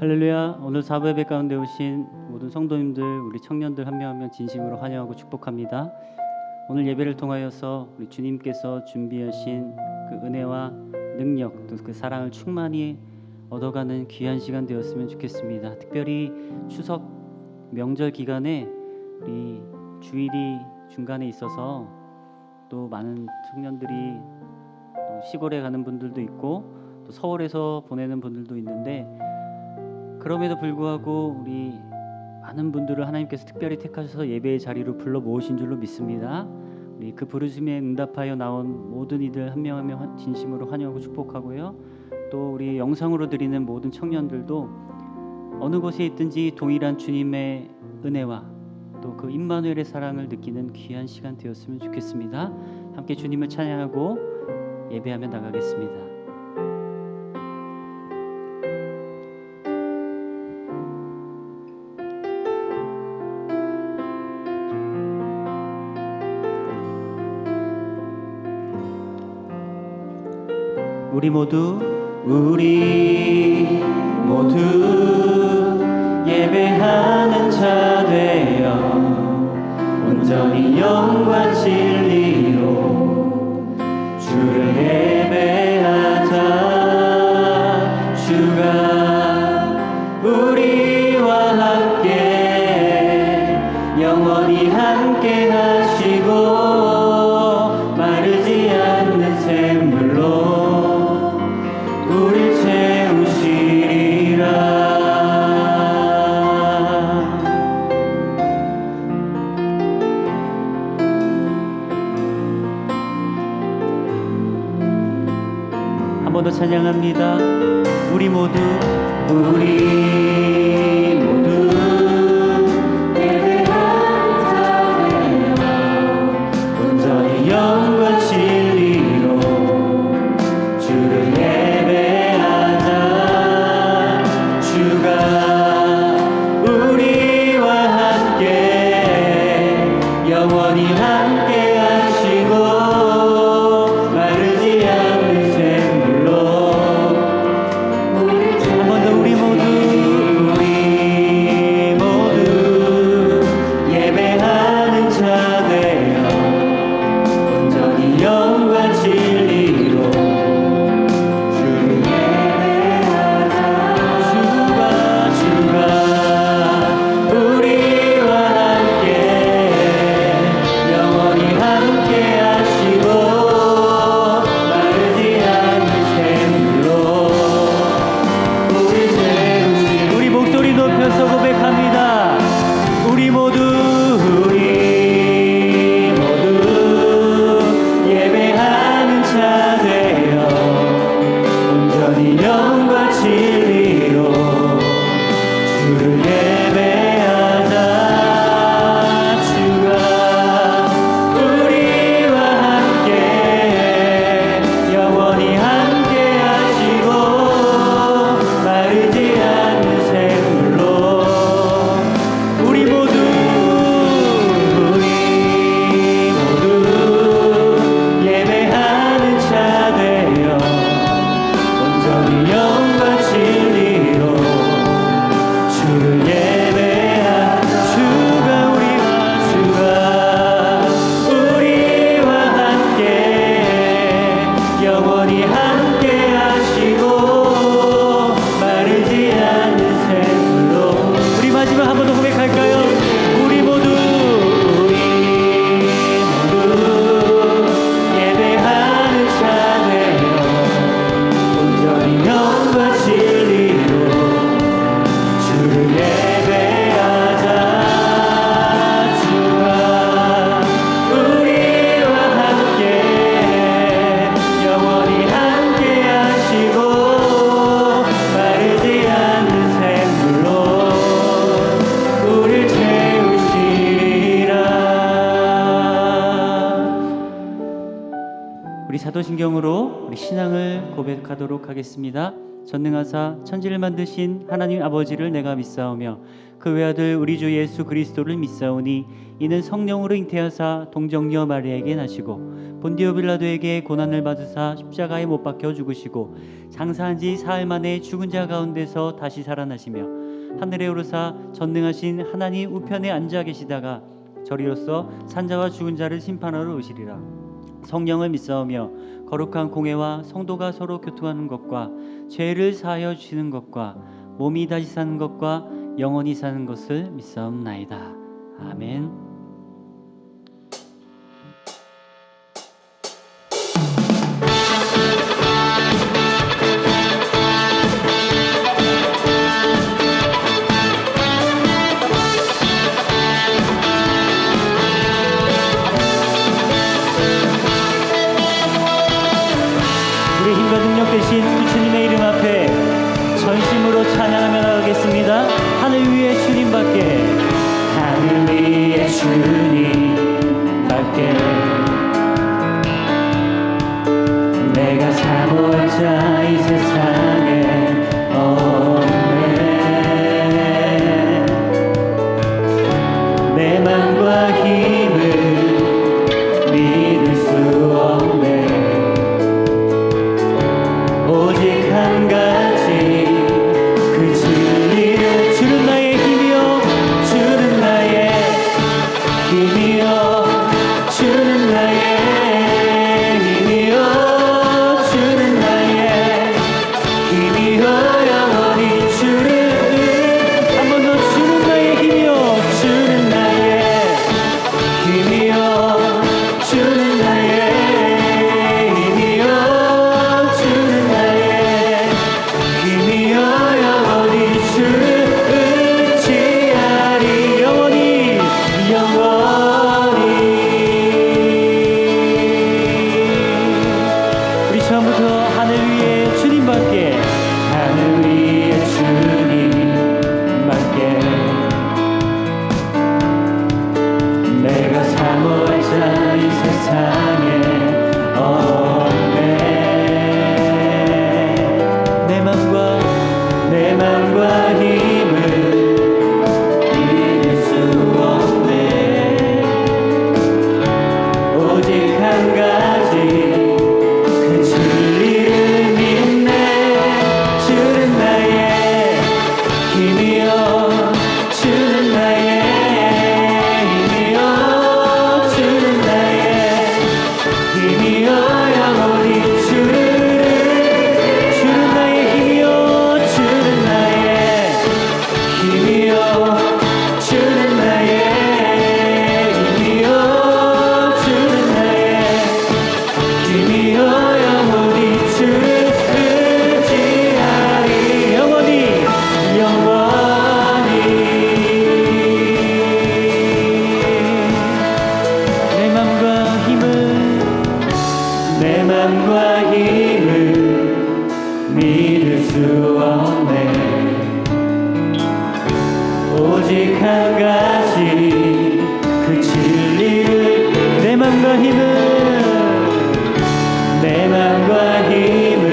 할렐루야. 오늘 사부 예배 가운데 오신 모든 성도님들, 우리 청년들 한 명 한 명 진심으로 환영하고 축복합니다. 오늘 예배를 통하여서 우리 주님께서 준비하신 그 은혜와 능력, 또 그 사랑을 충만히 얻어가는 귀한 시간 되었으면 좋겠습니다. 특별히 추석 명절 기간에 우리 주일이 중간에 있어서 또 많은 청년들이 또 시골에 가는 분들도 있고 또 서울에서 보내는 분들도 있는데, 그럼에도 불구하고 우리 많은 분들을 하나님께서 특별히 택하셔서 예배의 자리로 불러 모으신 줄로 믿습니다. 우리 그 부르심에 응답하여 나온 모든 이들 한 명 한 명 진심으로 환영하고 축복하고요. 또 우리 영상으로 드리는 모든 청년들도 어느 곳에 있든지 동일한 주님의 은혜와 또 그 임마누엘의 사랑을 느끼는 귀한 시간 되었으면 좋겠습니다. 함께 주님을 찬양하고 예배하며 나가겠습니다. 우리 모두 예배하는 자 되어 온전히 영과 진리로 주를 예배하자. 주가 우리와 함께 영원히 함께 하시고 마르지 않는 샘물로 우릴 채우시리라. 한 번 더 찬양합니다. 우리 모두 예배하는 자 되어 온전히 영과 진리로 주를 예배하자. 주가 우리와 함께 영원히 함께 하시고 마르지 않는 샘물로 한 번 더 우리 모두 예배하는 자 되어 온전히 영과 진리로 주를 예배하자. 주가 우리와 함께 영원히 함께 하시고 마르지 않는 샘물로 우리 채우시. 우리 목소리 높여서 고백합니다. 우리 모두 예배하는 자 되어 온전히 영과 진리로 주를 예배하자. 주가 우리와 함께 영원히 함께 하시고 마르지 않는 샘물로 우리 모두 예배하는 자 되어 온전히 영과 진리로 주를 예배하자. 주가 우리와 함께 영원히 함께 하시고 마르지 않는 샘물로. 우리 마지막 한 번 더 고백할까요? 우리 모두 예배하는 자 되어 온전히 영과 진리로 주를 예배하자. 주가 우리와 함께 영원히 함께 하시고 마르지 않는 샘물로 우릴 채우시리라. 우리 사도신경으로 우리 신앙을 고백하도록 하겠습니다. 전능하사 천지를 만드신 하나님 아버지를 내가 믿사오며 그 외아들 우리 주 예수 그리스도를 믿사오니 이는 성령으로 잉태하사 동정녀 마리아에게 나시고 본디오 빌라도에게 고난을 받으사 십자가에 못 박혀 죽으시고 장사한 지 사흘 만에 죽은 자 가운데서 다시 살아나시며 하늘에 오르사 전능하신 하나님 우편에 앉아 계시다가 저리로서 산자와 죽은 자를 심판하러 오시리라. 성령을 믿사오며 거룩한 공회와 성도가 서로 교통하는 것과 죄를 사하여 주시는 것과 몸이 다시 사는 것과 영원히 사는 것을 믿사옵나이다. 아멘. 우리 힘과 능력 되신 주님의 이름 앞에 전심으로 찬양하며 나가겠습니다. 하늘 위에 주님밖에, 하늘 위에 주님밖에 내가 사모할 자 이 세상에 없네. 내 맘과 힘을 믿을 수 없네. 오직 한 가지 그 진리를, 주는 나의 힘이요 주는 나의 힘이요 주는 나의 힘이요 주는 나의 힘이요 영원히 주를 한 번 더 주는 나의 힘이요 주는 나의 힘이요 주는 나의 오직 한 가지 그 진리를 내 맘과 힘을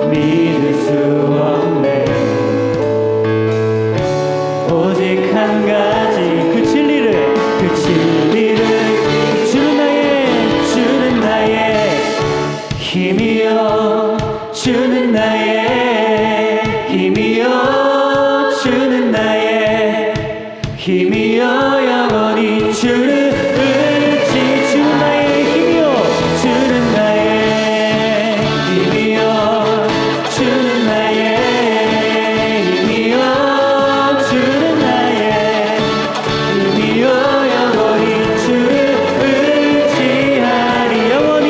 믿을 수 없네. 오직 한 가지 그 진리를 주는 나의 힘이여 주는 나의 힘이여 주는 나의 힘이여 영원히 주를 의지 주는 나의 힘이여 주는 나의 힘이여 주는 나의 힘이여 주는 나의 힘이여 영원히 주를 의지하리 영원히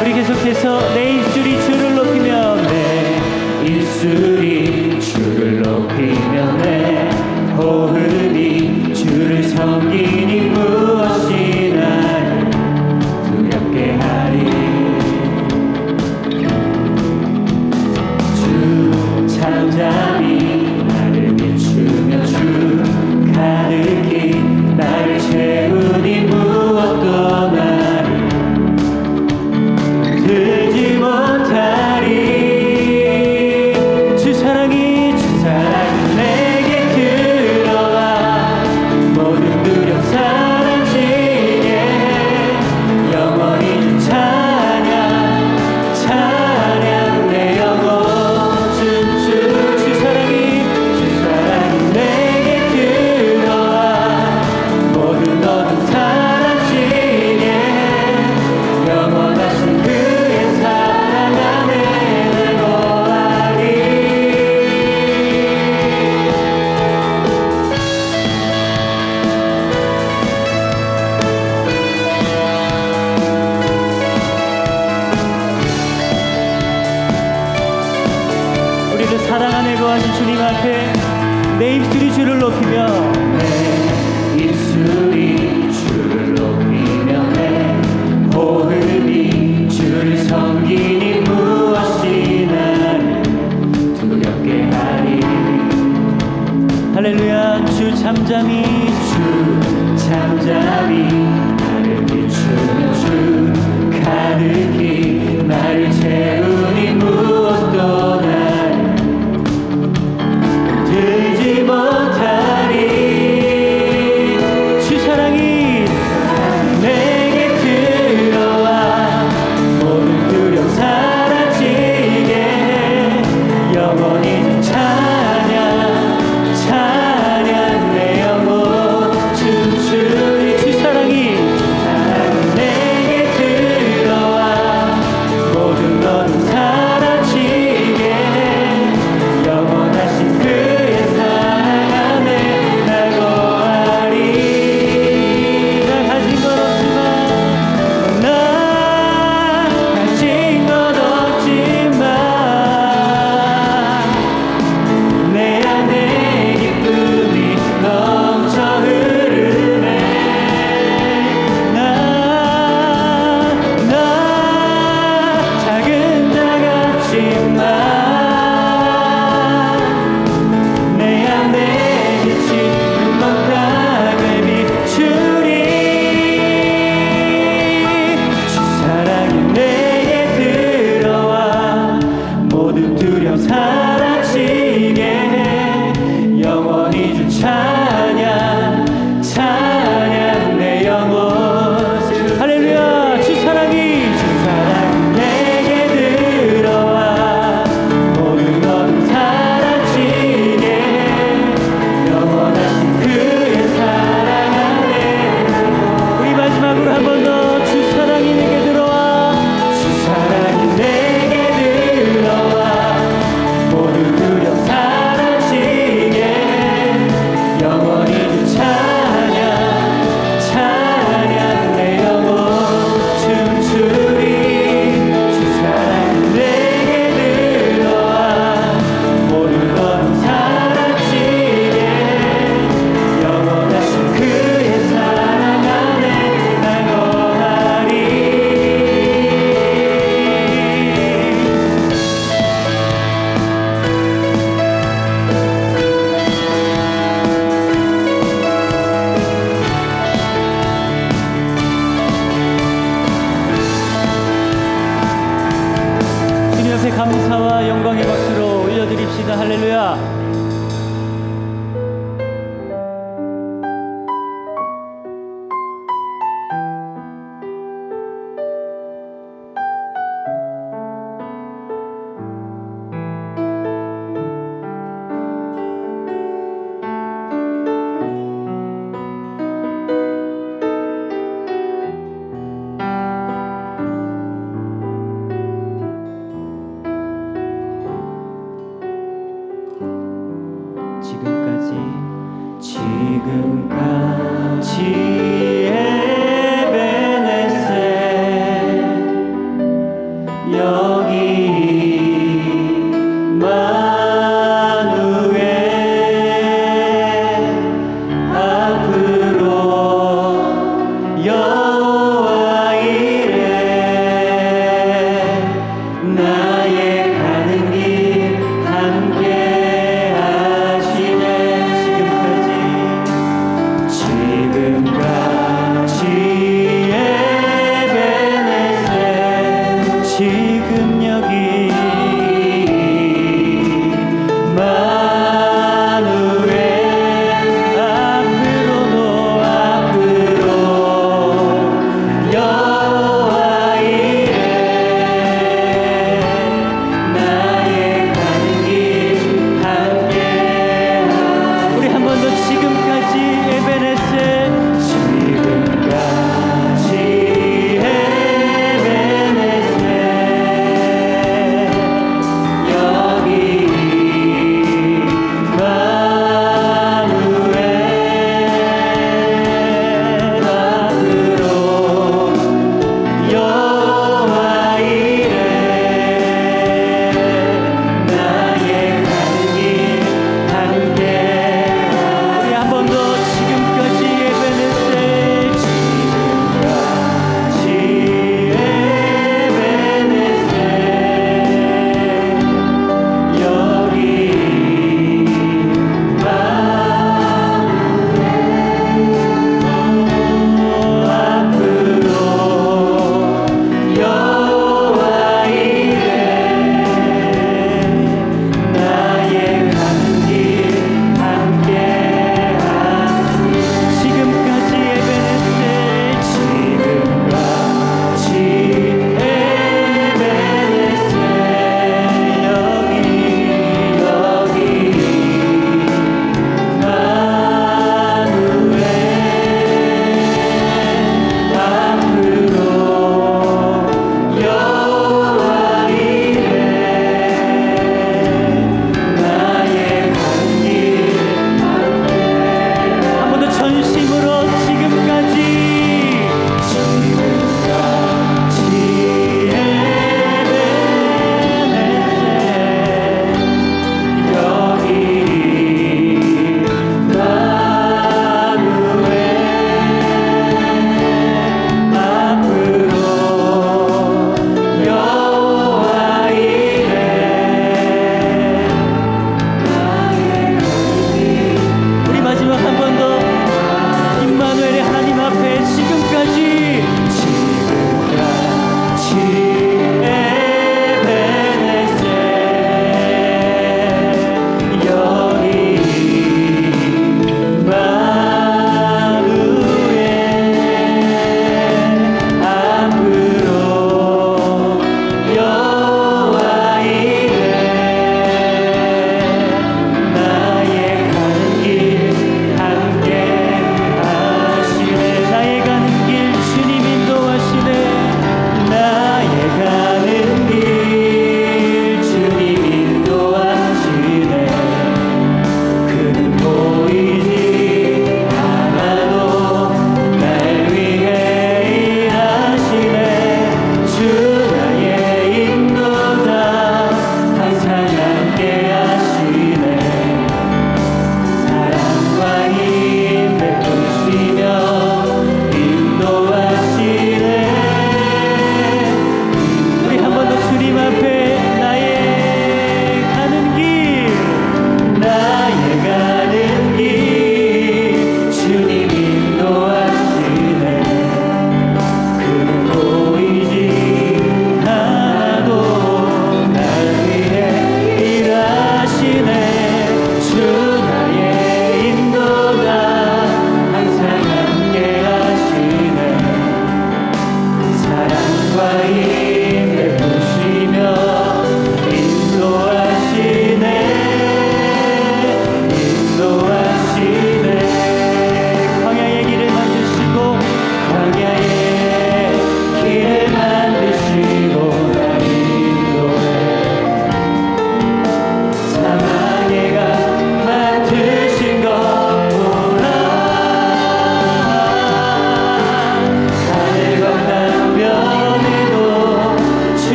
우리 계속해서 내 입술이 주를 높이며 내 입술이 주를 높이며 내 호흡이 주를 섬기니 무엇이 나를 두렵게 하리. 주 잠잠히 나를 비추며 주 가득히 나를 채우니 무엇도 나를 들지 못하리. 주 사랑이 내게 사랑 안에 거하신 주님 앞에 내 입술이 주를 높이며 내 입술이 주를 높이며 내 호흡이 주를 섬기니 무엇이 나를 두렵게 하리. 할렐루야. 주 잠잠히 나를 비추며 주 가득히 나를 채우니 무엇도 나를 들지 못하리. 주 사랑이 내게 들어와 모든 두려움 사라지게 해. 영원히 찬양 내 영혼 춤추리. 주 사랑이 내게 들어와 모든 것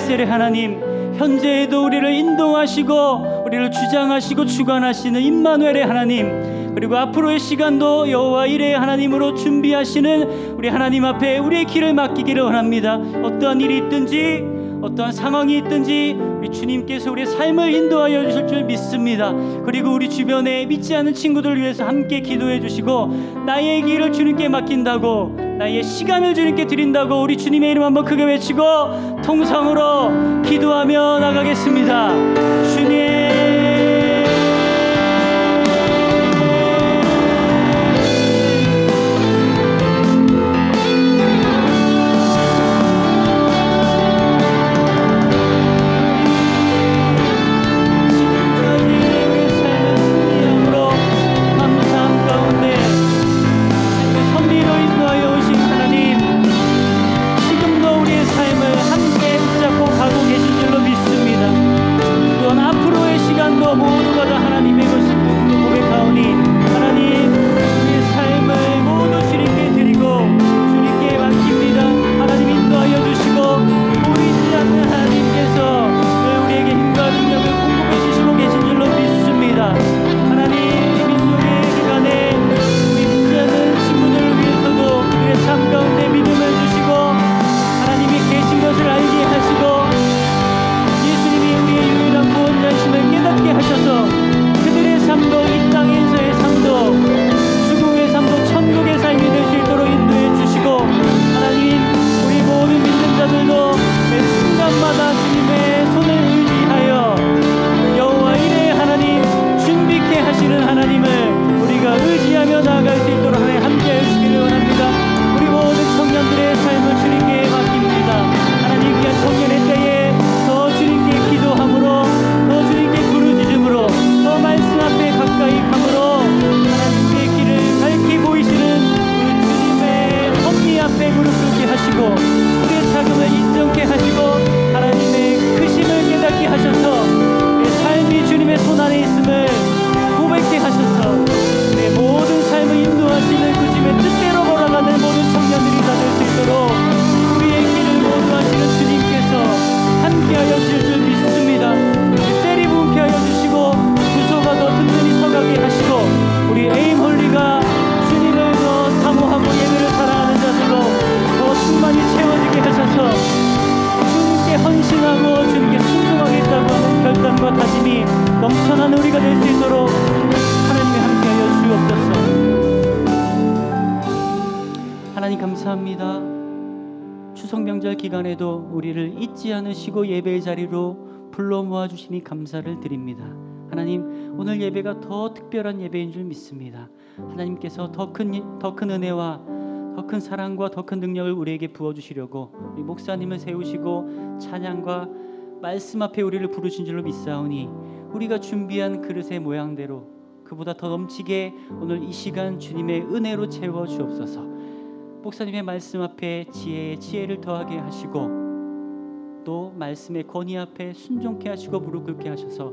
에베네셀의 하나님, 현재에도 우리를 인도하시고 우리를 주장하시고 주관하시는 임마누엘의 하나님, 그리고 앞으로의 시간도 여호와 이레의 하나님으로 준비하시는 우리 하나님 앞에 우리의 길을 맡기기를 원합니다. 어떠한 일이 있든지 어떠한 상황이 있든지 우리 주님께서 우리의 삶을 인도하여 주실 줄 믿습니다. 그리고 우리 주변에 믿지 않는 친구들을 위해서 함께 기도해 주시고, 나의 길을 주님께 맡긴다고, 나의 시간을 주님께 드린다고 우리 주님의 이름 한번 크게 외치고 통성으로 기도하며 나가겠습니다. 주님, 모두가 다 하나님의 것임을 고백하오니, 하나님 우리의 삶을 모두 주님께 드리고 주님께 맡깁니다. 하나님 인도하여 주시고, 보이지 않는 하나님께서 우리에게 힘과 능력을 공급해 주시고 계신 줄로 믿습니다. 하나님, 이 민족의 기간에 우리 믿지 않는 친구들을 위해서도 우리의 삶 가운데 믿음을 주시고 하나님이 계신 것을 알게 하시고, 예수님이 우리의 유일한 구원자이심을 깨닫게 하셔서 그들의 삶도 이 땅에서의 삶도 죽음의 삶도 천국의 삶이 될 수 있도록 인도해 주시고, 하나님 우리 모든 믿는 자들도 매 순간마다 주님의 손을 의지하여 여호와 이레의 하나님, 준비케 하시는 하나님을 우리가 의지하며 나아갈 수 있도록 하나님 함께해 주시기를 원합니다. 우리 모든 청년들의 삶을 주님께 맡깁니다. 하나님, 귀한 청년의 때에 더 주님께 기도함으로, 더 주님께 부르짖음으로, 더 말씀 앞에 가까이 감으로 하나님의 길을 밝히 보이시는 우리 주님의 섭리 앞에 무릎 꿇게 하시고, 우리의 자금을 인정케 하시고, 하나님의 크심을 깨닫게 하셔서 내 삶이 주님의 손 안에 있음을 고백케 하셔서 내 모든 삶을 인도하시는 그 주님의 뜻대로 걸어가는 모든 청년들이 다 될 수 있도록 우리의 길을 모두 하시는 주님께서 함께하여 주실 줄 믿습니다. 셀이 부흥케 하여 주시고, 주소가 더 든든히 서가게 하시고, 우리 에임홀리가 주님을 더 사모하고 예배를 사랑하는 자들로 더 충만히 채워지게 하셔서 주님께 헌신하고 주님께 순종하겠다고 하는 결단과 다짐이 넘쳐나는 우리가 될 수 있도록 하나님이 함께하여 주옵소서. 하나님 감사합니다. 추석 명절 기간에도 우리를 잊지 않으시고 예배의 자리로 불러 모아주시니 감사를 드립니다. 하나님, 오늘 예배가 더 특별한 예배인 줄 믿습니다. 하나님께서 더 큰 은혜와 더 큰 사랑과 더 큰 능력을 우리에게 부어주시려고 우리 목사님을 세우시고 찬양과 말씀 앞에 우리를 부르신 줄로 믿사오니, 우리가 준비한 그릇의 모양대로 그보다 더 넘치게 오늘 이 시간 주님의 은혜로 채워 주옵소서. 목사님의 말씀 앞에 지혜를 더하게 하시고, 또 말씀의 권위 앞에 순종케 하시고 무릎 꿇게 하셔서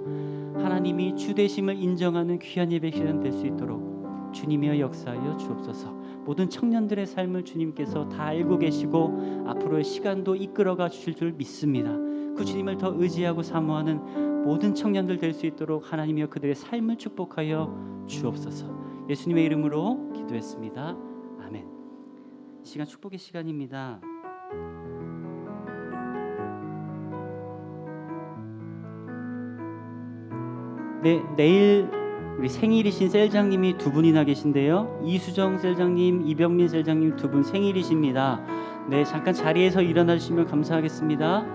하나님이 주 되심을 인정하는 귀한 예배 시간 될 수 있도록 주님이여 역사하여 주옵소서. 모든 청년들의 삶을 주님께서 다 알고 계시고 앞으로의 시간도 이끌어가 주실 줄 믿습니다. 그 주님을 더 의지하고 사모하는 모든 청년들 될 수 있도록 하나님이여 그들의 삶을 축복하여 주옵소서. 예수님의 이름으로 기도했습니다. 아멘. 시간 축복의 시간입니다. 네, 내일 우리 생일이신 셀장님이 두 분이나 계신데요. 이수정 셀장님, 이병민 셀장님 두 분 생일이십니다. 네, 잠깐 자리에서 일어나 주시면 감사하겠습니다.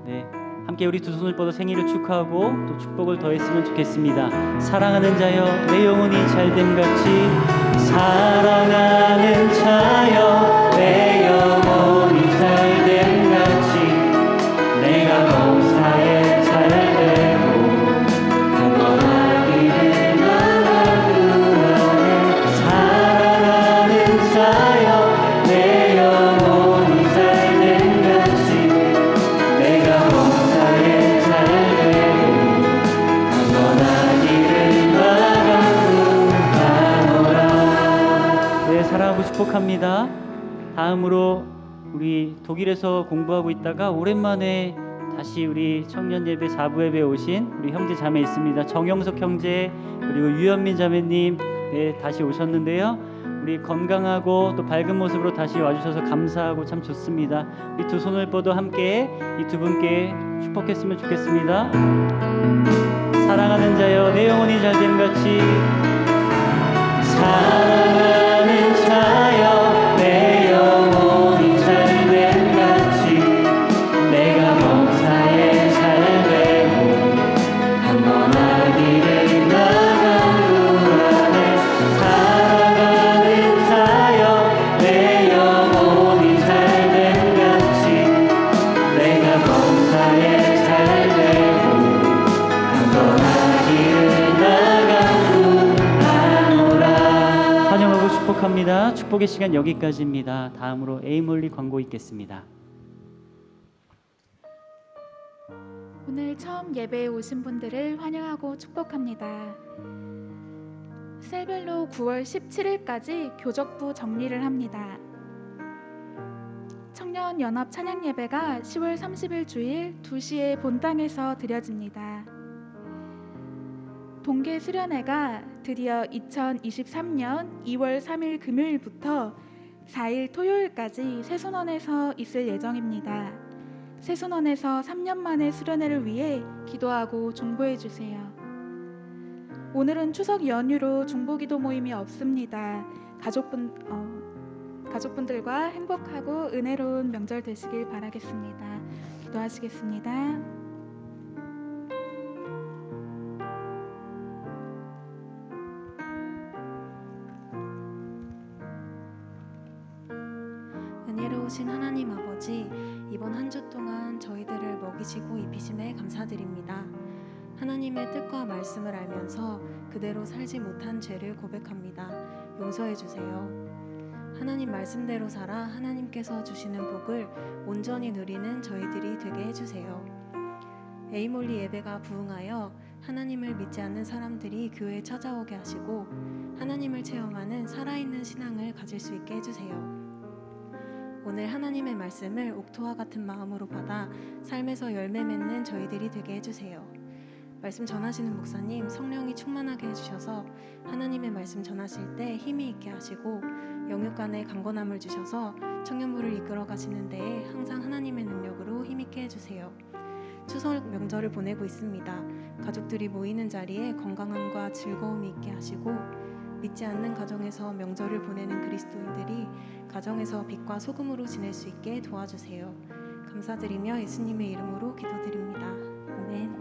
네, 함께 우리 두 손을 뻗어 생일을 축하하고 또 축복을 더했으면 좋겠습니다. 사랑하는 자여, 내 영혼이 잘됨같이, 사랑하는 자여, 내 영혼이 잘됨같이, 내가 범사에 잘되고 평안하기를 바라구하네. 사랑하는 자여, 내 영혼이 잘됨같이, 내가 범사에 잘되고 평안하기를 바라구하노라. 네, 사랑하고 축복합니다. 다음으로 우리 독일에서 공부하고 있다가 오랜만에 다시 우리 청년 예배 4부 예배 오신 우리 형제 자매 있습니다. 정영석 형제 그리고 유현민 자매님 다시 오셨는데요. 우리 건강하고 또 밝은 모습으로 다시 와주셔서 감사하고 참 좋습니다. 우리 두 손을 뻗어 함께 이 두 분께 축복했으면 좋겠습니다. 사랑하는 자여 내 영혼이 잘됨 같이 사랑하는 자여 내 영혼이 잘됨 같이 내가 범사에 잘되고 평안하기를 나간 그 안에 사랑하는 자여 내 영혼이 잘됨 같이 내가 범사에 잘되고 평안하기를 나간 그 안오라. 환영하고 축복합니다. 축복의 시간 여기까지입니다. 다음으로 에이몰리 광고 있겠습니다. 오늘 처음 예배에 오신 분들을 환영하고 축복합니다. 셀별로 9월 17일까지 교적부 정리를 합니다. 청년연합 찬양 예배가 10월 30일 주일 2시에 본당에서 드려집니다. 동계 수련회가 드디어 2023년 2월 3일 금요일부터 4일 토요일까지 새순원에서 있을 예정입니다. 새순원에서 3년 만에 수련회를 위해 기도하고 중보해 주세요. 오늘은 추석 연휴로 중보기도 모임이 없습니다. 가족분들과 행복하고 은혜로운 명절 되시길 바라겠습니다. 기도하시겠습니다. 은혜로우신 하나님 아버지, 이번 한 주 동안 저희들을 먹이시고 입히심에 감사드립니다. 하나님의 뜻과 말씀을 알면서 그대로 살지 못한 죄를 고백합니다. 용서해 주세요. 하나님 말씀대로 살아 하나님께서 주시는 복을 온전히 누리는 저희들이 되게 해주세요. 에이몰리 예배가 부흥하여 하나님을 믿지 않는 사람들이 교회에 찾아오게 하시고 하나님을 체험하는 살아있는 신앙을 가질 수 있게 해주세요. 오늘 하나님의 말씀을 옥토와 같은 마음으로 받아 삶에서 열매 맺는 저희들이 되게 해주세요. 말씀 전하시는 목사님 성령이 충만하게 해주셔서 하나님의 말씀 전하실 때 힘이 있게 하시고 영육간의 강건함을 주셔서 청년부를 이끌어 가시는 데에 항상 하나님의 능력으로 힘있게 해주세요. 추석 명절을 보내고 있습니다. 가족들이 모이는 자리에 건강함과 즐거움이 있게 하시고 믿지 않는 가정에서 명절을 보내는 그리스도인들이 가정에서 빛과 소금으로 지낼 수 있게 도와주세요. 감사드리며 예수님의 이름으로 기도드립니다. 아멘.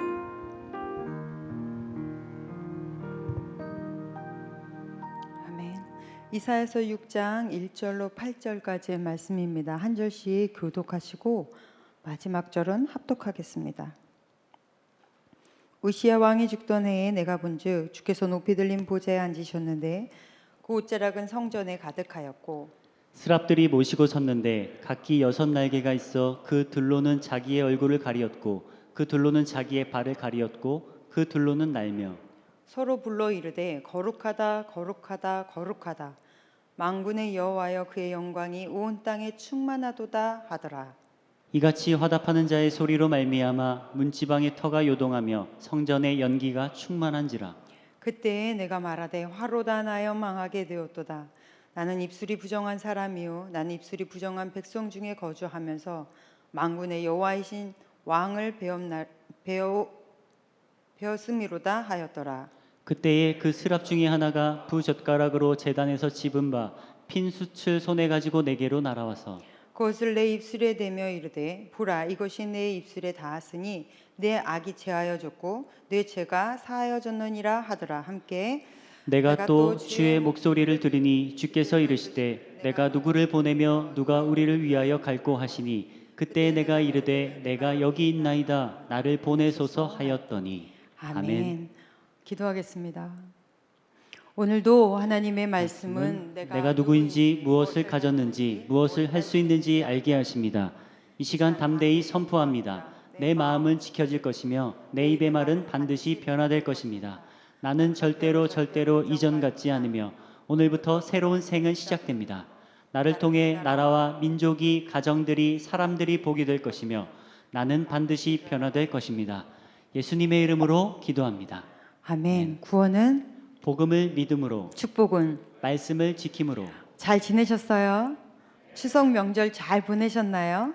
아멘. 이사야서 6장 1절로 8절까지의 말씀입니다. 한 절씩 교독하시고 마지막 절은 합독하겠습니다. 우시야 왕이 죽던 해에 내가 본즉 주께서 높이 들린 보좌에 앉으셨는데 그 옷자락은 성전에 가득하였고 스랍들이 모시고 섰는데 각기 6날개가 있어 그 둘로는 자기의 얼굴을 가리었고 그 둘로는 자기의 발을 가리었고 그 둘로는 날며 서로 불러 이르되 거룩하다 거룩하다 거룩하다 만군의 여호와여 그의 영광이 온 땅에 충만하도다 하더라. 이같이 화답하는 자의 소리로 말미암아 문지방의 터가 요동하며 성전의 연기가 충만한지라. 그때에 내가 말하되 화로다 나여 망하게 되었도다. 나는 입술이 부정한 사람이요 나는 입술이 부정한 백성 중에 거주하면서 만군의 여호와이신 왕을 배웠음이로다 하였더라. 그때에 그 스랍 중에 하나가 부젓가락으로 제단에서 집은 바 핀 숯을 손에 가지고 내게로 날아와서 그것을 내 입술에 대며 이르되 보라 이것이 내 입술에 닿았으니 내 악이 제하여졌고 내 죄가 사하여졌느니라 하더라. 함께 내가 또 주의 목소리를 들으니 주께서 이르시되 내가 누구를 보내며 누가 우리를 위하여 갈고 하시니 그때 내가 이르되 내가 여기 있나이다 나를 보내소서 하였더니. 아멘. 기도하겠습니다. 오늘도 하나님의 말씀은 내가 누구인지 무엇을 가졌는지 무엇을 할 수 있는지 알게 하십니다. 이 시간 담대히 선포합니다. 내 마음은 지켜질 것이며 내 입의 말은 반드시 변화될 것입니다. 나는 절대로 이전 같지 않으며 오늘부터 새로운 생은 시작됩니다. 나를 통해 나라와 민족이, 가정들이, 사람들이 복이 될 것이며 나는 반드시 변화될 것입니다. 예수님의 이름으로 기도합니다. 아멘. 구원은, 복음을 믿음으로, 축복은. 말씀을 지킴으로. 잘 지내셨어요? 추석 명절 잘 보내셨나요?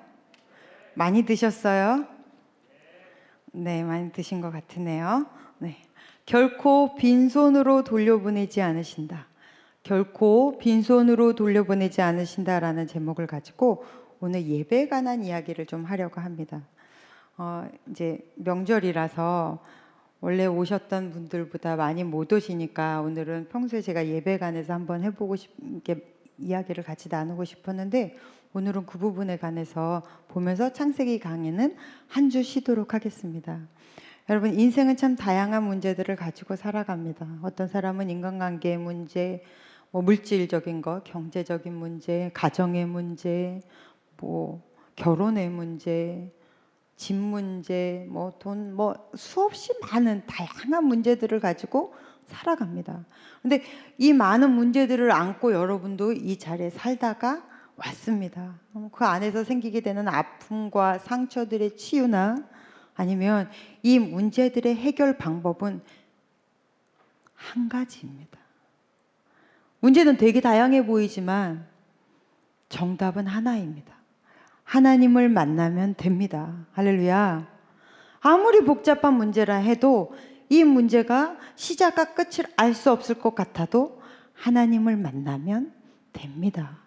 많이 드셨어요? 네, 많이 드신 것 같으네요. 네. 결코 빈손으로 돌려보내지 않으신다. 결코 빈손으로 돌려보내지 않으신다라는 제목을 가지고 오늘 예배에 관한 이야기를 좀 하려고 합니다. 이제 명절이라서 원래 오셨던 분들보다 많이 못 오시니까 오늘은 평소에 제가 예배관에서 한번 해보고 싶게 이야기를 같이 나누고 싶었는데 오늘은 그 부분에 관해서 보면서 창세기 강의는 한 주 쉬도록 하겠습니다. 여러분, 인생은 참 다양한 문제들을 가지고 살아갑니다. 어떤 사람은 인간관계의 문제, 물질적인 것, 경제적인 문제, 가정의 문제, 결혼의 문제, 집 문제, 돈, 수없이 많은 다양한 문제들을 가지고 살아갑니다. 근데 이 많은 문제들을 안고 여러분도 이 자리에 살다가 왔습니다. 그 안에서 생기게 되는 아픔과 상처들의 치유나 아니면 이 문제들의 해결 방법은 한 가지입니다. 문제는 되게 다양해 보이지만 정답은 하나입니다. 하나님을 만나면 됩니다. 할렐루야. 아무리 복잡한 문제라 해도 이 문제가 시작과 끝을 알 수 없을 것 같아도 하나님을 만나면 됩니다.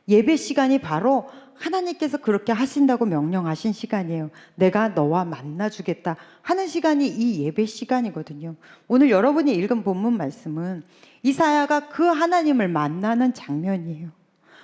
예배 시간이 바로 하나님께서 그렇게 하신다고 명령하신 시간이에요. 내가 너와 만나주겠다 하는 시간이 이 예배 시간이거든요. 오늘 여러분이 읽은 본문 말씀은 이사야가 그 하나님을 만나는 장면이에요.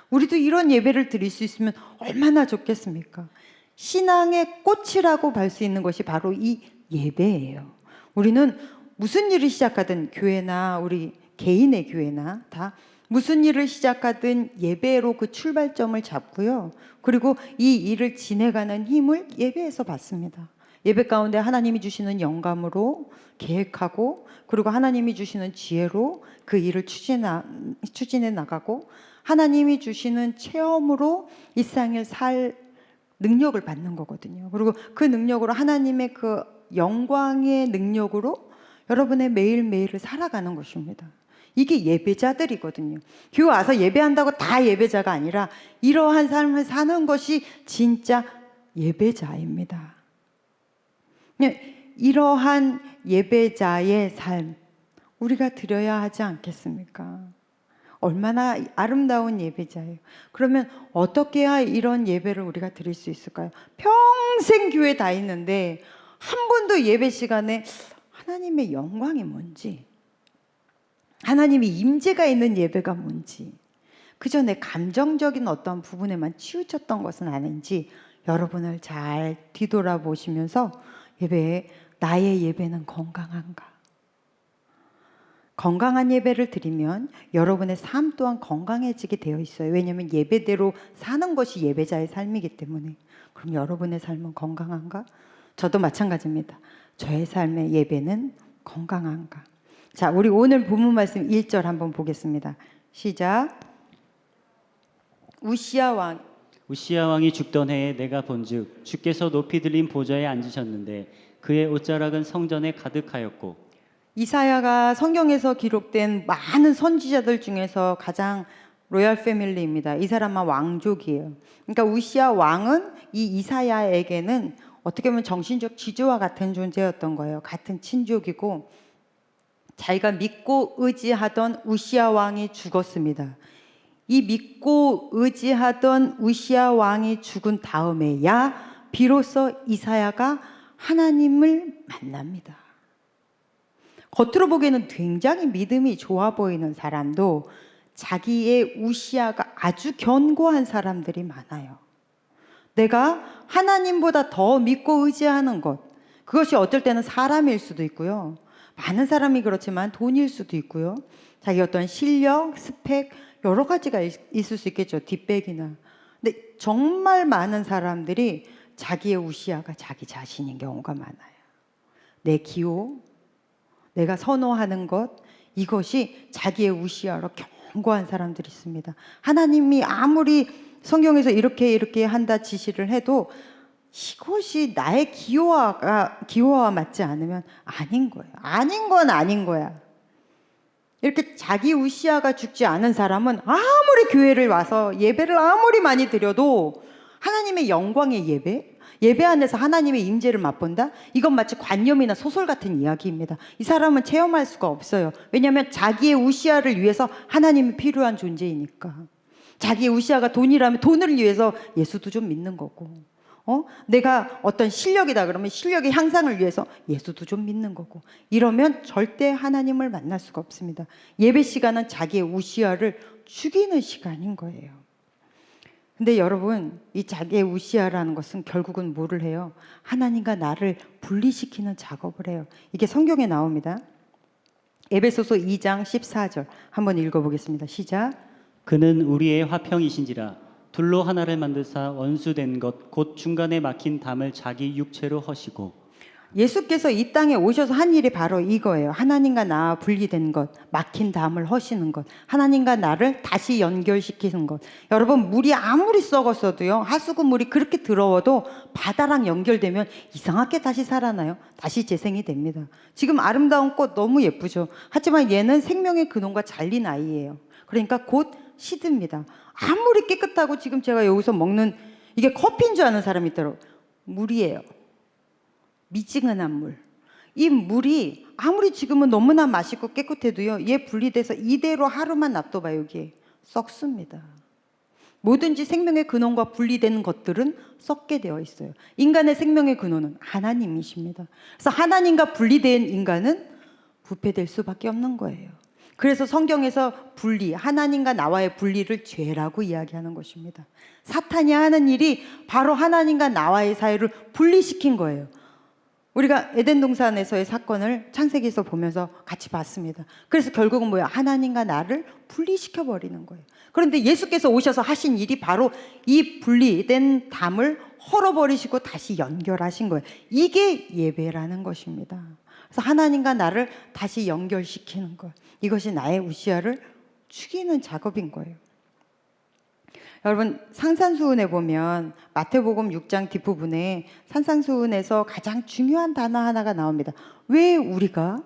우리도 이런 예배를 드릴 수 있으면 얼마나 좋겠습니까? 신앙의 꽃이라고 볼 수 있는 것이 바로 이 예배예요. 우리는 무슨 일을 시작하든 교회나 우리 개인의 교회나 다 무슨 일을 시작하든 예배로 그 출발점을 잡고요. 그리고 이 일을 진행하는 힘을 예배에서 받습니다. 예배 가운데 하나님이 주시는 영감으로 계획하고 그리고 하나님이 주시는 지혜로 그 일을 추진해 나가고 하나님이 주시는 체험으로 일상을 살 능력을 받는 거거든요. 그리고 그 능력으로 하나님의 그 영광의 능력으로 여러분의 매일매일을 살아가는 것입니다. 이게 예배자들이거든요. 교회 와서 예배한다고 다 예배자가 아니라 이러한 삶을 사는 것이 진짜 예배자입니다. 이러한 예배자의 삶 우리가 드려야 하지 않겠습니까? 얼마나 아름다운 예배자예요. 그러면 어떻게 해야 이런 예배를 우리가 드릴 수 있을까요? 평생 교회 다 있는데 한 번도 예배 시간에 하나님의 영광이 뭔지, 하나님의 임재가 있는 예배가 뭔지, 그저 내 감정적인 어떤 부분에만 치우쳤던 것은 아닌지 여러분을 잘 뒤돌아보시면서 나의 예배는 건강한가? 건강한 예배를 드리면 여러분의 삶 또한 건강해지게 되어 있어요. 왜냐하면 예배대로 사는 것이 예배자의 삶이기 때문에. 그럼 여러분의 삶은 건강한가? 저도 마찬가지입니다. 저의 삶의 예배는 건강한가? 자, 우리 오늘 본문 말씀 1절 한번 보겠습니다. 시작. 우시야 왕이 죽던 해에 내가 본즉 주께서 높이 들린 보좌에 앉으셨는데 그의 옷자락은 성전에 가득하였고. 이사야가 성경에서 기록된 많은 선지자들 중에서 가장 로얄 패밀리입니다. 이 사람은 왕족이에요. 그러니까 우시야 왕은 이 이사야에게는 어떻게 보면 정신적 지주와 같은 존재였던 거예요. 같은 친족이고 자기가 믿고 의지하던 우시야 왕이 죽었습니다. 이 믿고 의지하던 우시야 왕이 죽은 다음에야 비로소 이사야가 하나님을 만납니다. 겉으로 보기에는 굉장히 믿음이 좋아 보이는 사람도 자기의 우시야가 아주 견고한 사람들이 많아요. 내가 하나님보다 더 믿고 의지하는 것, 그것이 어떨 때는 사람일 수도 있고요. 많은 사람이 그렇지만 돈일 수도 있고요. 자기 어떤 실력, 스펙 여러 가지가 있을 수 있겠죠. 뒷백이나. 근데 정말 많은 사람들이 자기의 우시야가 자기 자신인 경우가 많아요. 내 기호, 내가 선호하는 것, 이것이 자기의 우시아로 견고한 사람들이 있습니다. 하나님이 아무리 성경에서 이렇게 한다 지시를 해도 이것이 나의 기호와 맞지 않으면 아닌 거예요. 아닌 건 아닌 거야. 이렇게 자기 우시아가 죽지 않은 사람은 아무리 교회를 와서 예배를 아무리 많이 드려도 하나님의 영광의 예배 안에서 하나님의 임재를 맛본다? 이건 마치 관념이나 소설 같은 이야기입니다. 이 사람은 체험할 수가 없어요. 왜냐하면 자기의 우시아를 위해서 하나님이 필요한 존재이니까. 자기의 우시아가 돈이라면 돈을 위해서 예수도 좀 믿는 거고, 내가 어떤 실력이다 그러면 실력의 향상을 위해서 예수도 좀 믿는 거고, 이러면 절대 하나님을 만날 수가 없습니다. 예배 시간은 자기의 우시아를 죽이는 시간인 거예요. 근데 여러분, 이 자기의 우시아라는 것은 결국은 뭐를 해요? 하나님과 나를 분리시키는 작업을 해요. 이게 성경에 나옵니다. 에베소서 2장 14절 한번 읽어보겠습니다. 시작. 그는 우리의 화평이신지라 둘로 하나를 만드사 원수된 것 곧 중간에 막힌 담을 자기 육체로 허시고. 예수께서 이 땅에 오셔서 한 일이 바로 이거예요. 하나님과 나와 분리된 것, 막힌 담을 허시는 것, 하나님과 나를 다시 연결시키는 것. 여러분, 물이 아무리 썩었어도요, 하수구 물이 그렇게 더러워도 바다랑 연결되면 이상하게 다시 살아나요. 다시 재생이 됩니다. 지금 아름다운 꽃 너무 예쁘죠. 하지만 얘는 생명의 근원과 잘린 아이예요. 그러니까 곧 시듭니다. 아무리 깨끗하고 지금 제가 여기서 먹는 이게 커피인 줄 아는 사람이 있더라고요. 물이에요. 미지근한 물. 이 물이 아무리 지금은 너무나 맛있고 깨끗해도요, 얘 분리돼서 이대로 하루만 놔둬봐요. 여기에 썩습니다. 뭐든지 생명의 근원과 분리되는 것들은 썩게 되어 있어요. 인간의 생명의 근원은 하나님이십니다. 그래서 하나님과 분리된 인간은 부패될 수밖에 없는 거예요. 그래서 성경에서 분리, 하나님과 나와의 분리를 죄라고 이야기하는 것입니다. 사탄이 하는 일이 바로 하나님과 나와의 사이를 분리시킨 거예요. 우리가 에덴 동산에서의 사건을 창세기에서 보면서 같이 봤습니다. 그래서 결국은 뭐야? 하나님과 나를 분리시켜 버리는 거예요. 그런데 예수께서 오셔서 하신 일이 바로 이 분리된 담을 헐어버리시고 다시 연결하신 거예요. 이게 예배라는 것입니다. 그래서 하나님과 나를 다시 연결시키는 것, 이것이 나의 우시아를 죽이는 작업인 거예요. 여러분, 산상수훈에 보면 마태복음 6장 뒷부분에 산상수훈에서 가장 중요한 단어 하나가 나옵니다. 왜 우리가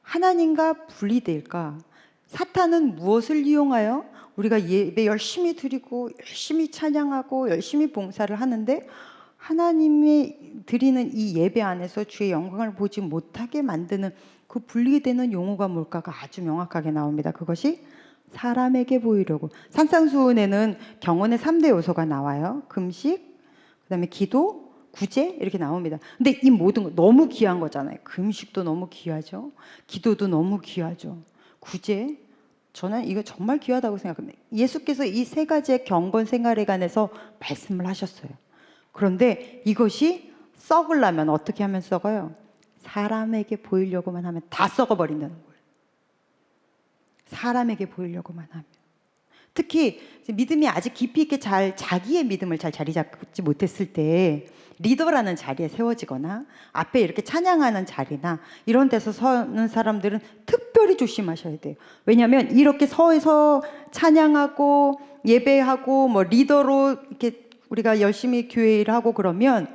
하나님과 분리될까? 사탄은 무엇을 이용하여 우리가 예배 열심히 드리고 열심히 찬양하고 열심히 봉사를 하는데 하나님이 드리는 이 예배 안에서 주의 영광을 보지 못하게 만드는 그 분리되는 용어가 뭘까가 아주 명확하게 나옵니다. 그것이 사람에게 보이려고. 산상수훈에는 경건의 3대 요소가 나와요. 금식, 그다음에 기도, 구제 이렇게 나옵니다. 근데 이 모든 거 너무 귀한 거잖아요. 금식도 너무 귀하죠. 기도도 너무 귀하죠. 구제, 저는 이거 정말 귀하다고 생각합니다. 예수께서 이 세 가지의 경건 생활에 관해서 말씀을 하셨어요. 그런데 이것이 썩으려면 어떻게 하면 썩어요? 사람에게 보이려고만 하면 다 썩어버린다는 거예요. 사람에게 보이려고만 하면. 특히 믿음이 아직 깊이 있게 자기의 믿음을 잘 자리 잡지 못했을 때 리더라는 자리에 세워지거나 앞에 이렇게 찬양하는 자리나 이런 데서 서는 사람들은 특별히 조심하셔야 돼요. 왜냐하면 이렇게 서서 찬양하고 예배하고 뭐 리더로 이렇게 우리가 열심히 교회 일을 하고 그러면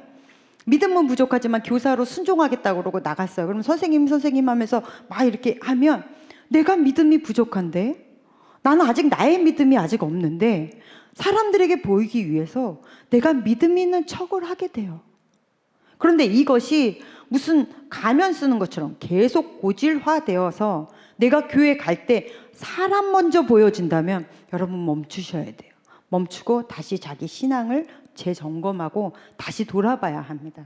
믿음은 부족하지만 교사로 순종하겠다고 그러고 나갔어요. 그럼 선생님 하면서 막 이렇게 하면 내가 믿음이 부족한데, 나는 아직 나의 믿음이 아직 없는데 사람들에게 보이기 위해서 내가 믿음 있는 척을 하게 돼요. 그런데 이것이 무슨 가면 쓰는 것처럼 계속 고질화되어서 내가 교회 갈 때 사람 먼저 보여진다면 여러분 멈추셔야 돼요. 멈추고 다시 자기 신앙을 재점검하고 다시 돌아봐야 합니다.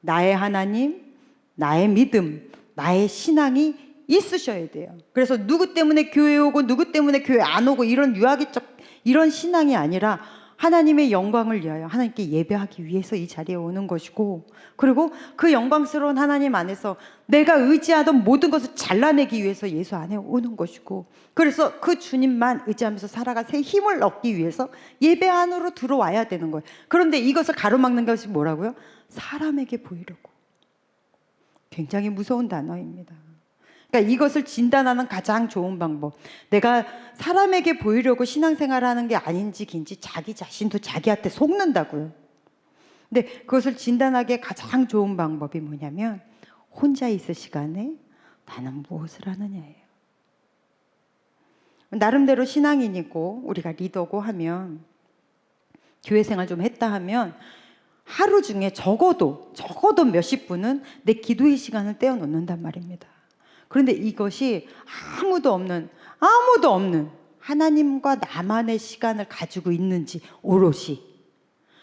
나의 하나님, 나의 믿음, 나의 신앙이 있으셔야 돼요. 그래서 누구 때문에 교회 오고 누구 때문에 교회 안 오고 이런 유아기적 이런 신앙이 아니라 하나님의 영광을 위하여 하나님께 예배하기 위해서 이 자리에 오는 것이고, 그리고 그 영광스러운 하나님 안에서 내가 의지하던 모든 것을 잘라내기 위해서 예수 안에 오는 것이고, 그래서 그 주님만 의지하면서 살아가 새 힘을 얻기 위해서 예배 안으로 들어와야 되는 거예요. 그런데 이것을 가로막는 것이 뭐라고요? 사람에게 보이려고. 굉장히 무서운 단어입니다. 그러니까 이것을 진단하는 가장 좋은 방법. 내가 사람에게 보이려고 신앙생활하는 게 아닌지 긴지 자기 자신도 자기한테 속는다고요. 근데 그것을 진단하기에 가장 좋은 방법이 뭐냐면 혼자 있을 시간에 나는 무엇을 하느냐예요. 나름대로 신앙인이고 우리가 리더고 하면 교회 생활 좀 했다 하면 하루 중에 적어도 몇십 분은 내 기도의 시간을 떼어놓는단 말입니다. 그런데 이것이 아무도 없는 하나님과 나만의 시간을 가지고 있는지 오롯이,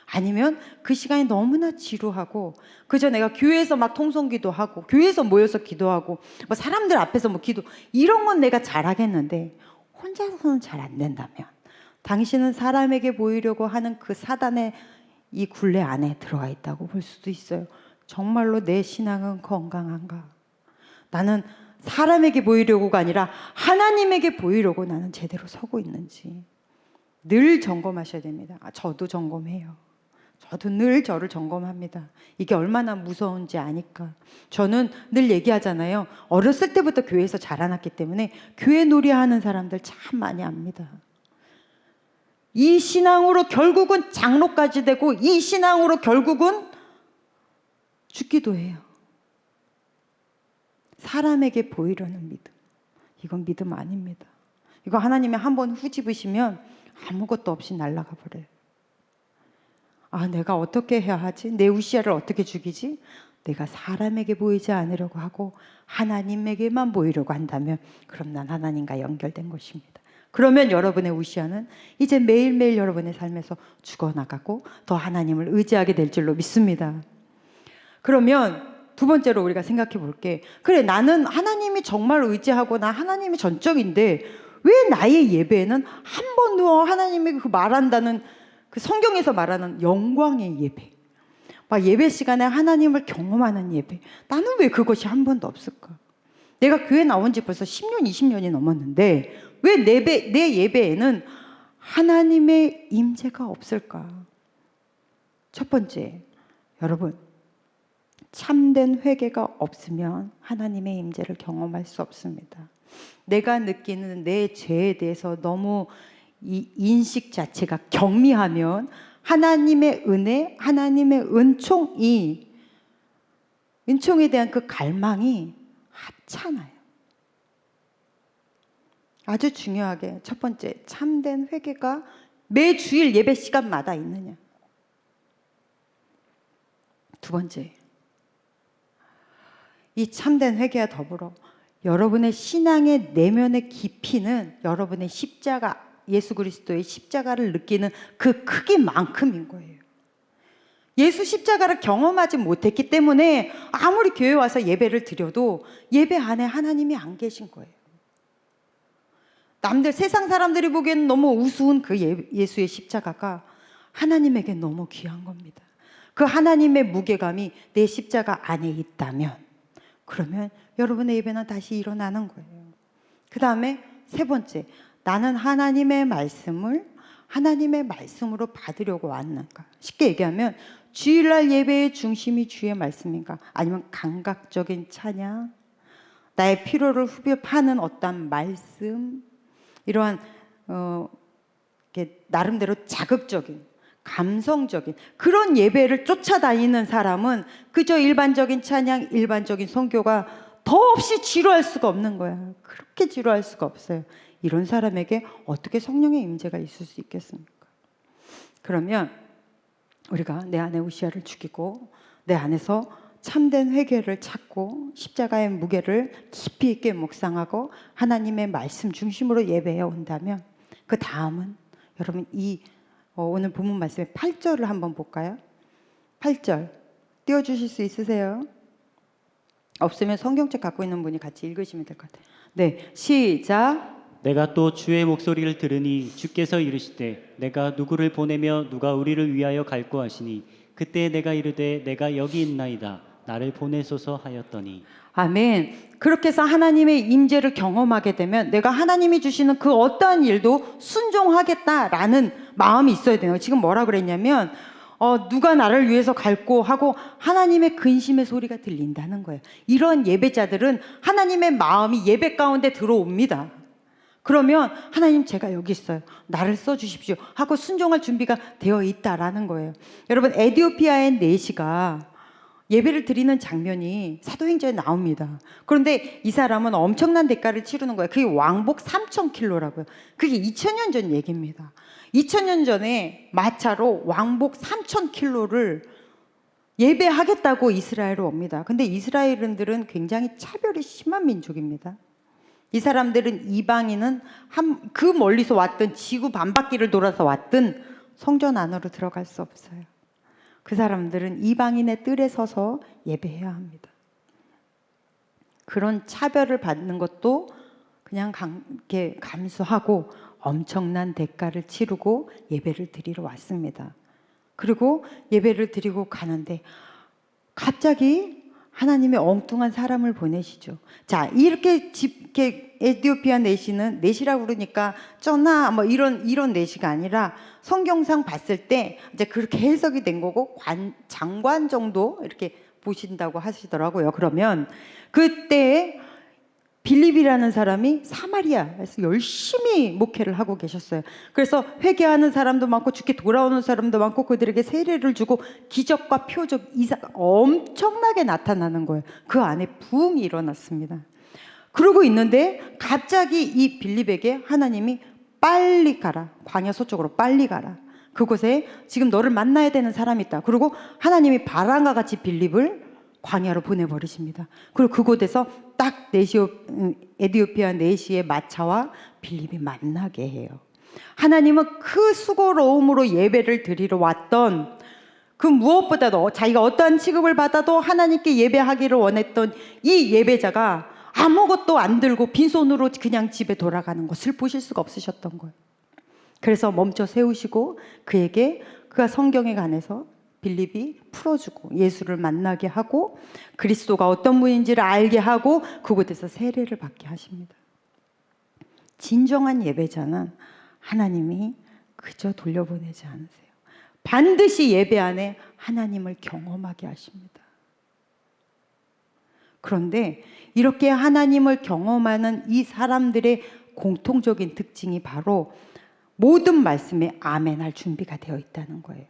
아니면 그 시간이 너무나 지루하고 그저 내가 교회에서 막 통성기도 하고 교회에서 모여서 기도하고 뭐 사람들 앞에서 뭐 기도 이런 건 내가 잘하겠는데 혼자서는 잘 안 된다면 당신은 사람에게 보이려고 하는 그 사단의 이 굴레 안에 들어가 있다고 볼 수도 있어요. 정말로 내 신앙은 건강한가? 나는 사람에게 보이려고가 아니라 하나님에게 보이려고 나는 제대로 서고 있는지 늘 점검하셔야 됩니다. 저도 점검해요. 저도 늘 저를 점검합니다. 이게 얼마나 무서운지 아니까. 저는 늘 얘기하잖아요. 어렸을 때부터 교회에서 자라났기 때문에 교회 놀이하는 사람들 참 많이 압니다. 이 신앙으로 결국은 장로까지 되고 이 신앙으로 결국은 죽기도 해요. 사람에게 보이려는 믿음, 이건 믿음 아닙니다. 이거 하나님이 한번 후집으시면 아무것도 없이 날아가 버려요. 내가 어떻게 해야 하지? 내 우시아를 어떻게 죽이지? 내가 사람에게 보이지 않으려고 하고 하나님에게만 보이려고 한다면 그럼 난 하나님과 연결된 것입니다. 그러면 여러분의 우시아는 이제 매일매일 여러분의 삶에서 죽어나가고 더 하나님을 의지하게 될 줄로 믿습니다. 그러면 두 번째로 우리가 생각해 볼게. 그래, 나는 하나님이 정말 의지하고 나 하나님이 전적인데 왜 나의 예배에는 한 번도 하나님이 그 말한다는 그 성경에서 말하는 영광의 예배, 막 예배 시간에 하나님을 경험하는 예배, 나는 왜 그것이 한 번도 없을까? 내가 교회 나온 지 벌써 10년, 20년이 넘었는데 왜 내 예배에는 하나님의 임재가 없을까? 첫 번째, 여러분, 참된 회개가 없으면 하나님의 임재를 경험할 수 없습니다. 내가 느끼는 내 죄에 대해서 너무 이 인식 자체가 경미하면 하나님의 은혜, 하나님의 은총에 대한 그 갈망이 하찮아요. 아주 중요하게 첫 번째, 참된 회개가 매 주일 예배 시간마다 있느냐. 두 번째, 이 참된 회개와 더불어 여러분의 신앙의 내면의 깊이는 여러분의 십자가, 예수 그리스도의 십자가를 느끼는 그 크기만큼인 거예요. 예수 십자가를 경험하지 못했기 때문에 아무리 교회 와서 예배를 드려도 예배 안에 하나님이 안 계신 거예요. 남들, 세상 사람들이 보기에는 너무 우스운 그 예수의 십자가가 하나님에게 너무 귀한 겁니다. 그 하나님의 무게감이 내 십자가 안에 있다면 그러면 여러분의 예배는 다시 일어나는 거예요. 그 다음에 세 번째, 나는 하나님의 말씀으로 받으려고 왔는가? 쉽게 얘기하면 주일날 예배의 중심이 주의 말씀인가? 아니면 감각적인 찬양, 나의 피로를 흡입하는 어떤 말씀, 이러한 나름대로 자극적인, 감성적인 그런 예배를 쫓아다니는 사람은 그저 일반적인 찬양, 일반적인 선교가 더없이 지루할 수가 없는 거야. 그렇게 지루할 수가 없어요. 이런 사람에게 어떻게 성령의 임재가 있을 수 있겠습니까? 그러면 우리가 내 안에 우시아를 죽이고 내 안에서 참된 회개를 찾고 십자가의 무게를 깊이 있게 묵상하고 하나님의 말씀 중심으로 예배해 온다면 그 다음은 여러분 오늘 본문 말씀의 8절을 한번 볼까요? 8절 띄워주실 수 있으세요? 없으면 성경책 갖고 있는 분이 같이 읽으시면 될 것 같아요. 네, 시작. 내가 또 주의 목소리를 들으니 주께서 이르시되 내가 누구를 보내며 누가 우리를 위하여 갈고 하시니 그때 내가 이르되 내가 여기 있나이다 나를 보내소서 하였더니. 아멘. 그렇게 해서 하나님의 임재를 경험하게 되면 내가 하나님이 주시는 그 어떠한 일도 순종하겠다라는 마음이 있어야 돼요. 지금 뭐라 그랬냐면 누가 나를 위해서 갈고 하고 하나님의 근심의 소리가 들린다는 거예요. 이런 예배자들은 하나님의 마음이 예배 가운데 들어옵니다. 그러면 하나님 제가 여기 있어요. 나를 써주십시오 하고 순종할 준비가 되어 있다라는 거예요. 여러분 에티오피아의 내시가 예배를 드리는 장면이 사도행전에 나옵니다. 그런데 이 사람은 엄청난 대가를 치르는 거예요. 그게 왕복 3,000킬로라고요. 그게 2000년 전 얘기입니다. 2000년 전에 마차로 왕복 3,000킬로를 예배하겠다고 이스라엘로 옵니다. 근데 이스라엘인들은 굉장히 차별이 심한 민족입니다. 이 사람들은 이방인은 그 멀리서 왔든 지구 반바퀴를 돌아서 왔든 성전 안으로 들어갈 수 없어요. 그 사람들은 이방인의 뜰에 서서 예배해야 합니다. 그런 차별을 받는 것도 그냥 이렇게 감수하고 엄청난 대가를 치르고 예배를 드리러 왔습니다. 그리고 예배를 드리고 가는데 갑자기 하나님의 엉뚱한 사람을 보내시죠. 자, 이렇게 에티오피아 내시는 내시라고 그러니까 쩌나 뭐 이런 내시가 아니라 성경상 봤을 때 이제 그렇게 해석이 된 거고 장관 정도 이렇게 보신다고 하시더라고요. 그러면 그때 빌립이라는 사람이 사마리아에서 열심히 목회를 하고 계셨어요. 그래서 회개하는 사람도 많고 죽게 돌아오는 사람도 많고 그들에게 세례를 주고 기적과 표적 이사가 엄청나게 나타나는 거예요. 그 안에 부흥이 일어났습니다. 그러고 있는데 갑자기 이 빌립에게 하나님이 빨리 가라. 광야 서쪽으로 빨리 가라. 그곳에 지금 너를 만나야 되는 사람이 있다. 그리고 하나님이 바람과 같이 빌립을 광야로 보내버리십니다. 그리고 그곳에서 딱 에티오피아 내시의 마차와 빌립이 만나게 해요. 하나님은 그 수고로움으로 예배를 드리러 왔던 그 무엇보다도 자기가 어떠한 취급을 받아도 하나님께 예배하기를 원했던 이 예배자가 아무것도 안 들고 빈손으로 그냥 집에 돌아가는 것을 보실 수가 없으셨던 거예요. 그래서 멈춰 세우시고 그가 성경에 관해서 빌립이 풀어주고 예수를 만나게 하고 그리스도가 어떤 분인지를 알게 하고 그곳에서 세례를 받게 하십니다. 진정한 예배자는 하나님이 그저 돌려보내지 않으세요. 반드시 예배 안에 하나님을 경험하게 하십니다. 그런데 이렇게 하나님을 경험하는 이 사람들의 공통적인 특징이 바로 모든 말씀에 아멘할 준비가 되어 있다는 거예요.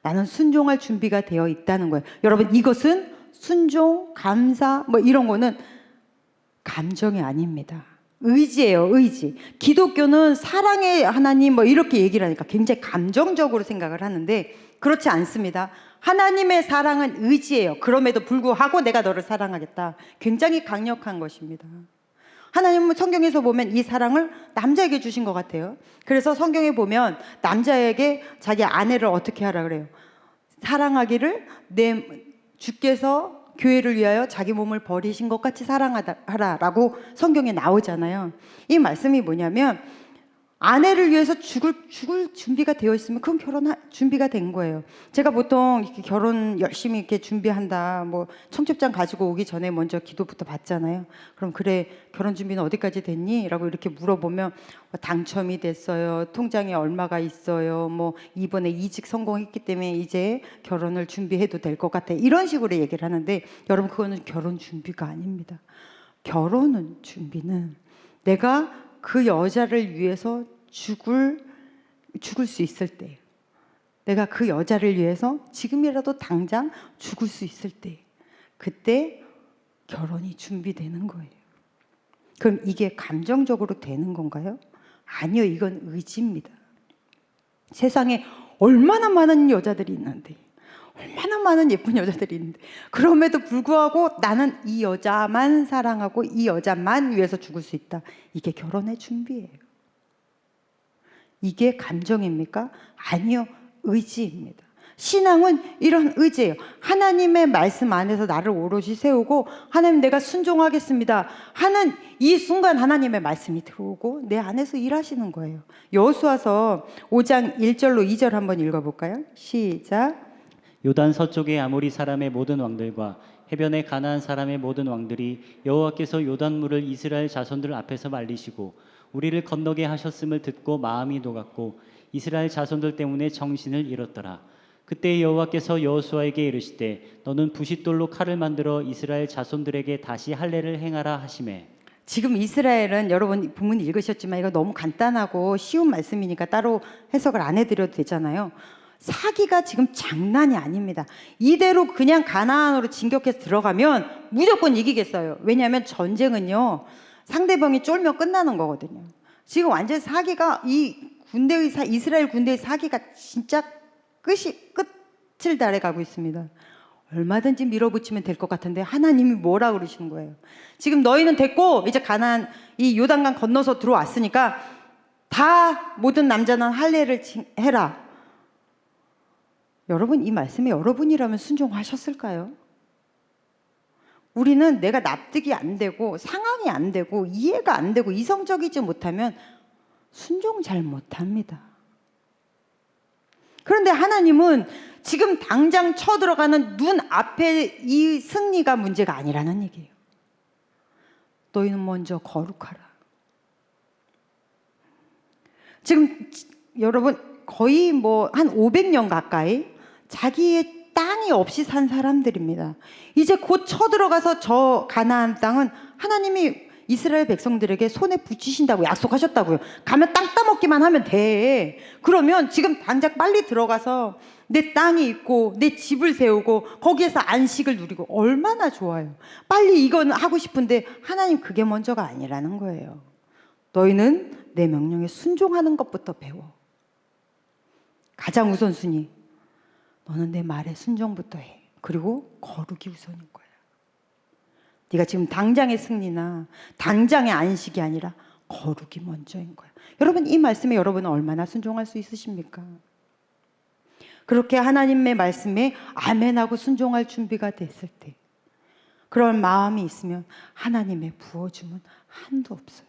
나는 순종할 준비가 되어 있다는 거예요. 여러분 이것은 순종, 감사 뭐 이런 거는 감정이 아닙니다. 의지예요. 의지. 기독교는 사랑의 하나님 뭐 이렇게 얘기를 하니까 굉장히 감정적으로 생각을 하는데 그렇지 않습니다. 하나님의 사랑은 의지예요. 그럼에도 불구하고 내가 너를 사랑하겠다. 굉장히 강력한 것입니다. 하나님은 성경에서 보면 이 사랑을 남자에게 주신 것 같아요. 그래서 성경에 보면 남자에게 자기 아내를 어떻게 하라 그래요? 사랑하기를 주께서 교회를 위하여 자기 몸을 버리신 것 같이 사랑하라라고 성경에 나오잖아요. 이 말씀이 뭐냐면 아내를 위해서 죽을 준비가 되어 있으면 그건 결혼 준비가 된 거예요. 제가 보통 이렇게 결혼 열심히 이렇게 준비한다, 뭐 청첩장 가지고 오기 전에 먼저 기도부터 받잖아요. 그럼 그래 결혼 준비는 어디까지 됐니? 라고 이렇게 물어보면 당첨이 됐어요. 통장에 얼마가 있어요. 뭐 이번에 이직 성공했기 때문에 이제 결혼을 준비해도 될 것 같아. 이런 식으로 얘기를 하는데 여러분 그거는 결혼 준비가 아닙니다. 결혼은 준비는 내가 그 여자를 위해서 죽을 수 있을 때, 내가 그 여자를 위해서 지금이라도 당장 죽을 수 있을 때, 그때 결혼이 준비되는 거예요. 그럼 이게 감정적으로 되는 건가요? 아니요, 이건 의지입니다. 세상에 얼마나 많은 여자들이 있는데, 얼마나 많은 예쁜 여자들이 있는데 그럼에도 불구하고 나는 이 여자만 사랑하고 이 여자만 위해서 죽을 수 있다. 이게 결혼의 준비예요. 이게 감정입니까? 아니요, 의지입니다. 신앙은 이런 의지예요. 하나님의 말씀 안에서 나를 오롯이 세우고 하나님 내가 순종하겠습니다 하는 이 순간 하나님의 말씀이 들어오고 내 안에서 일하시는 거예요. 여호수아서 5장 1절로 2절 한번 읽어볼까요? 시작. 요단 서쪽의 아모리 사람의 모든 왕들과 해변의 가나안 사람의 모든 왕들이 여호와께서 요단물을 이스라엘 자손들 앞에서 말리시고 우리를 건너게 하셨음을 듣고 마음이 녹았고 이스라엘 자손들 때문에 정신을 잃었더라. 그때 여호와께서 여호수아에게 이르시되 너는 부싯돌로 칼을 만들어 이스라엘 자손들에게 다시 할례를 행하라 하시매. 지금 이스라엘은 여러분 본문 읽으셨지만 이거 너무 간단하고 쉬운 말씀이니까 따로 해석을 안 해드려도 되잖아요. 사기가 지금 장난이 아닙니다. 이대로 그냥 가나안으로 진격해서 들어가면 무조건 이기겠어요. 왜냐하면 전쟁은요, 상대방이 쫄면 끝나는 거거든요. 지금 완전 사기가 이스라엘 군대의 사기가 진짜 끝을 달해가고 있습니다. 얼마든지 밀어붙이면 될 것 같은데 하나님이 뭐라 그러시는 거예요? 지금 너희는 됐고 이제 가나안 이 요단강 건너서 들어왔으니까 다 모든 남자는 할례를 해라. 여러분, 이 말씀에 여러분이라면 순종하셨을까요? 우리는 내가 납득이 안 되고 상황이 안 되고 이해가 안 되고 이성적이지 못하면 순종 잘 못합니다. 그런데 하나님은 지금 당장 쳐들어가는 눈앞에 이 승리가 문제가 아니라는 얘기예요. 너희는 먼저 거룩하라. 지금 여러분 거의 뭐 한 500년 가까이 자기의 땅이 없이 산 사람들입니다. 이제 곧 쳐들어가서 저 가나안 땅은 하나님이 이스라엘 백성들에게 손에 붙이신다고 약속하셨다고요. 가면 땅 따먹기만 하면 돼. 그러면 지금 당장 빨리 들어가서 내 땅이 있고 내 집을 세우고 거기에서 안식을 누리고 얼마나 좋아요. 빨리 이건 하고 싶은데 하나님 그게 먼저가 아니라는 거예요. 너희는 내 명령에 순종하는 것부터 배워. 가장 우선순위. 너는 내 말에 순종부터 해. 그리고 거룩이 우선인 거야. 네가 지금 당장의 승리나 당장의 안식이 아니라 거룩이 먼저인 거야. 여러분, 이 말씀에 여러분은 얼마나 순종할 수 있으십니까? 그렇게 하나님의 말씀에 아멘하고 순종할 준비가 됐을 때, 그런 마음이 있으면 하나님의 부어주면 한도 없어요.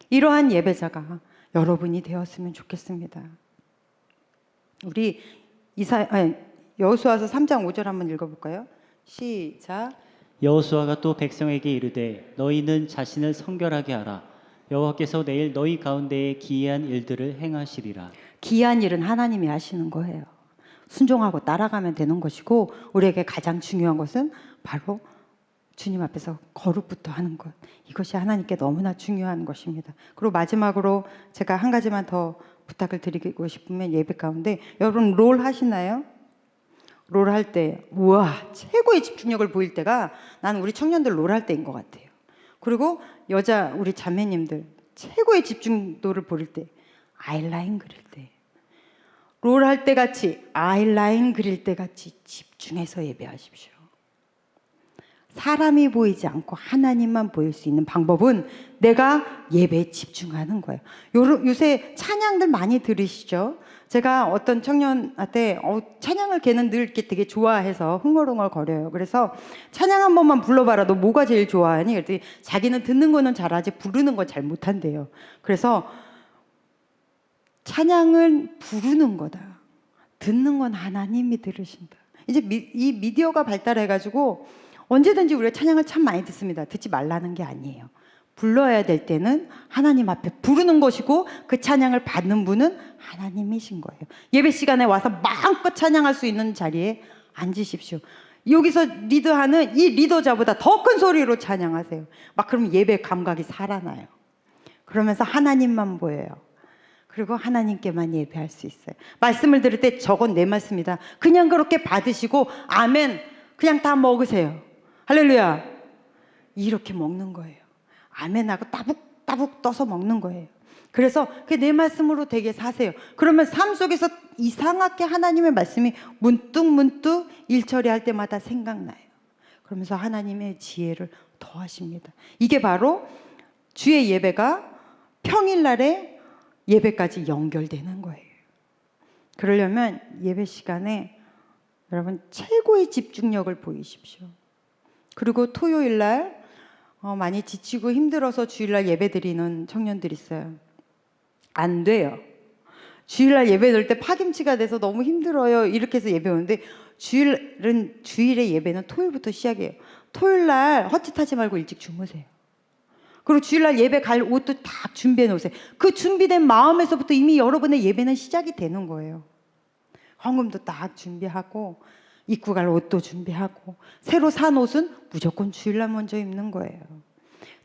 이러한 예배자가 여러분이 되었으면 좋겠습니다. 우리 여호수아서 3장 5절 한번 읽어볼까요? 시작. 여호수아가 또 백성에게 이르되 너희는 자신을 성결하게 하라. 여호와께서 내일 너희 가운데에 기이한 일들을 행하시리라. 기이한 일은 하나님이 하시는 거예요. 순종하고 따라가면 되는 것이고, 우리에게 가장 중요한 것은 바로 주님 앞에서 거룩부터 하는 것. 이것이 하나님께 너무나 중요한 것입니다. 그리고 마지막으로 제가 한 가지만 더 부탁을 드리고 싶으면, 예배 가운데 여러분 롤 하시나요? 롤 할 때 우와 최고의 집중력을 보일 때가 나는 우리 청년들 롤 할 때인 것 같아요. 그리고 여자 우리 자매님들 최고의 집중도를 보일 때 아이라인 그릴 때, 롤 할 때 같이 아이라인 그릴 때 같이 집중해서 예배하십시오. 사람이 보이지 않고 하나님만 보일 수 있는 방법은 내가 예배에 집중하는 거예요. 요새 찬양들 많이 들으시죠? 제가 어떤 청년한테 찬양을 걔는 늘 이렇게 되게 좋아해서 흥얼흥얼 거려요. 그래서 찬양 한 번만 불러봐라. 너 뭐가 제일 좋아하니? 그랬더니 자기는 듣는 거는 잘하지 부르는 건 잘 못한대요. 그래서 찬양은 부르는 거다. 듣는 건 하나님이 들으신다. 이제 이 미디어가 발달해가지고 언제든지 우리가 찬양을 참 많이 듣습니다. 듣지 말라는 게 아니에요. 불러야 될 때는 하나님 앞에 부르는 것이고, 그 찬양을 받는 분은 하나님이신 거예요. 예배 시간에 와서 마음껏 찬양할 수 있는 자리에 앉으십시오. 여기서 리드하는 이 리더자보다 더 큰 소리로 찬양하세요. 막 그러면 예배 감각이 살아나요. 그러면서 하나님만 보여요. 그리고 하나님께만 예배할 수 있어요. 말씀을 들을 때 저건 내 말씀이다. 그냥 그렇게 받으시고 아멘 그냥 다 먹으세요. 할렐루야. 이렇게 먹는 거예요. 아멘하고 따북따북 떠서 먹는 거예요. 그래서 그게 내 말씀으로 되게 사세요. 그러면 삶 속에서 이상하게 하나님의 말씀이 문득문득 일처리할 때마다 생각나요. 그러면서 하나님의 지혜를 더하십니다. 이게 바로 주의 예배가 평일날의 예배까지 연결되는 거예요. 그러려면 예배 시간에 여러분 최고의 집중력을 보이십시오. 그리고 토요일날 많이 지치고 힘들어서 주일날 예배 드리는 청년들 있어요. 안 돼요. 주일날 예배 드릴 때 파김치가 돼서 너무 힘들어요. 이렇게 해서 예배 오는데 주일의 예배는 토요일부터 시작해요. 토요일날 헛짓하지 말고 일찍 주무세요. 그리고 주일날 예배 갈 옷도 다 준비해 놓으세요. 그 준비된 마음에서부터 이미 여러분의 예배는 시작이 되는 거예요. 헌금도 딱 준비하고 입고 갈 옷도 준비하고 새로 산 옷은 무조건 주일날 먼저 입는 거예요.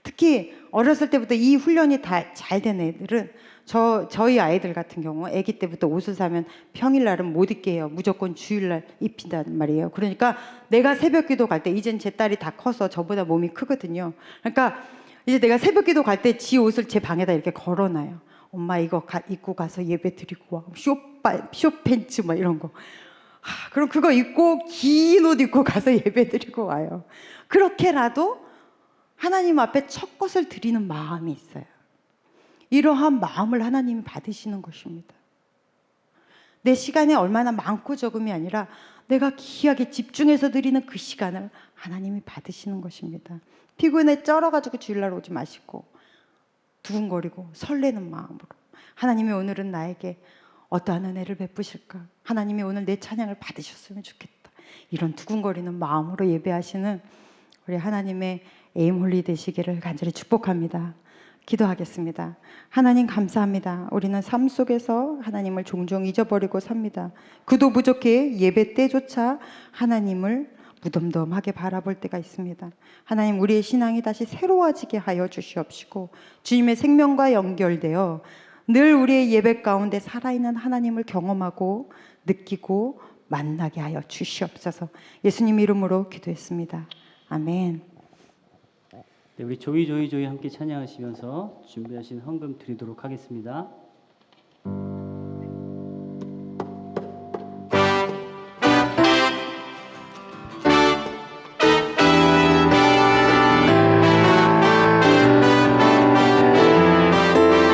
특히 어렸을 때부터 이 훈련이 다 잘 된 애들은 저희 아이들 같은 경우 아기 때부터 옷을 사면 평일날은 못 입게 해요. 무조건 주일날 입힌단 말이에요. 그러니까 내가 새벽기도 갈 때 이젠 제 딸이 다 커서 저보다 몸이 크거든요. 그러니까 이제 내가 새벽기도 갈 때 지 옷을 제 방에다 이렇게 걸어놔요. 엄마 이거 입고 가서 예배 드리고 와. 쇼팬츠 막 이런 거. 그럼 그거 입고 긴 옷 입고 가서 예배 드리고 와요. 그렇게라도 하나님 앞에 첫 것을 드리는 마음이 있어요. 이러한 마음을 하나님이 받으시는 것입니다. 내 시간이 얼마나 많고 적음이 아니라 내가 귀하게 집중해서 드리는 그 시간을 하나님이 받으시는 것입니다. 피곤에 쩔어가지고 주일날 오지 마시고 두근거리고 설레는 마음으로 하나님이 오늘은 나에게 어떠한 은혜를 베푸실까? 하나님이 오늘 내 찬양을 받으셨으면 좋겠다. 이런 두근거리는 마음으로 예배하시는 우리 하나님의 에임홀리 되시기를 간절히 축복합니다. 기도하겠습니다. 하나님 감사합니다. 우리는 삶 속에서 하나님을 종종 잊어버리고 삽니다. 그도 부족해 예배 때조차 하나님을 무덤덤하게 바라볼 때가 있습니다. 하나님 우리의 신앙이 다시 새로워지게 하여 주시옵시고 주님의 생명과 연결되어 늘 우리의 예배 가운데 살아있는 하나님을 경험하고 느끼고 만나게 하여 주시옵소서. 예수님 이름으로 기도했습니다. 아멘. 네, 우리 조이 함께 찬양하시면서 준비하신 헌금 드리도록 하겠습니다.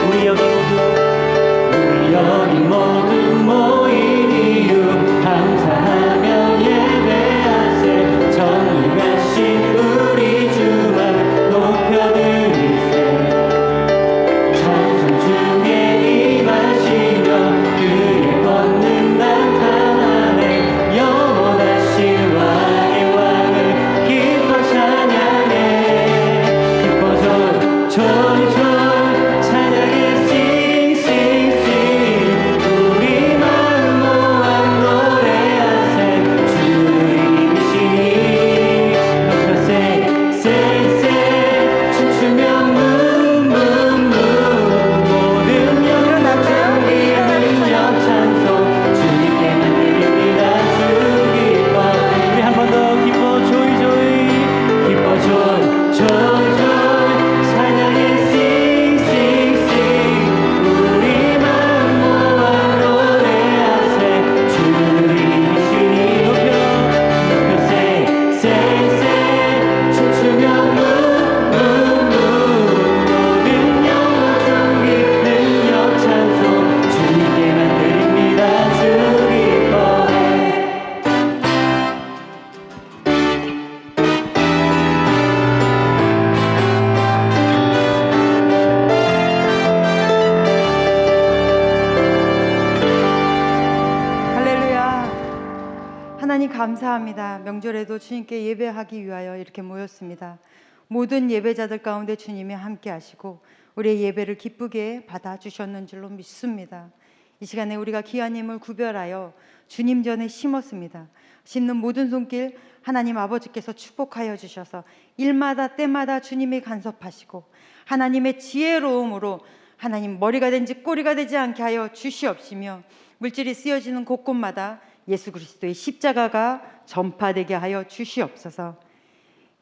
우리 여기 모두 모인 이유 감사하며 예배하세 전능하신 우리 주만 높여드리세 찬송 중에 임하시며 그의 권능 나타나네 영원하신 왕의 왕을 기뻐 찬양해 기뻐 조이 찬양해 우리 마음 모아 노래하세 주님이시니 높여 춤추며 모든 영광 능력 찬송 주님께만 드립니다. 주 기뻐 우리 한 번 더 기뻐 조이 기뻐 찬양해 우리 마음 모아 노래하세 주님이시니 높여 춤추며 모든 영광 존귀 능력 찬송 주님께만 드립니다. 주 기뻐해 할렐루야. 하나님 감사합니다. 명절에도 주님께 예배하기 위하여 이렇게 모였습니다. 모든 예배자들 가운데 주님이 함께 하시고 우리의 예배를 기쁘게 받아주셨는 줄로 믿습니다. 이 시간에 우리가 귀한 힘을 구별하여 주님 전에 심었습니다. 심는 모든 손길 하나님 아버지께서 축복하여 주셔서 일마다 때마다 주님이 간섭하시고 하나님의 지혜로움으로 하나님 머리가 된지 꼬리가 되지 않게 하여 주시옵시며 물질이 쓰여지는 곳곳마다 예수 그리스도의 십자가가 전파되게 하여 주시옵소서.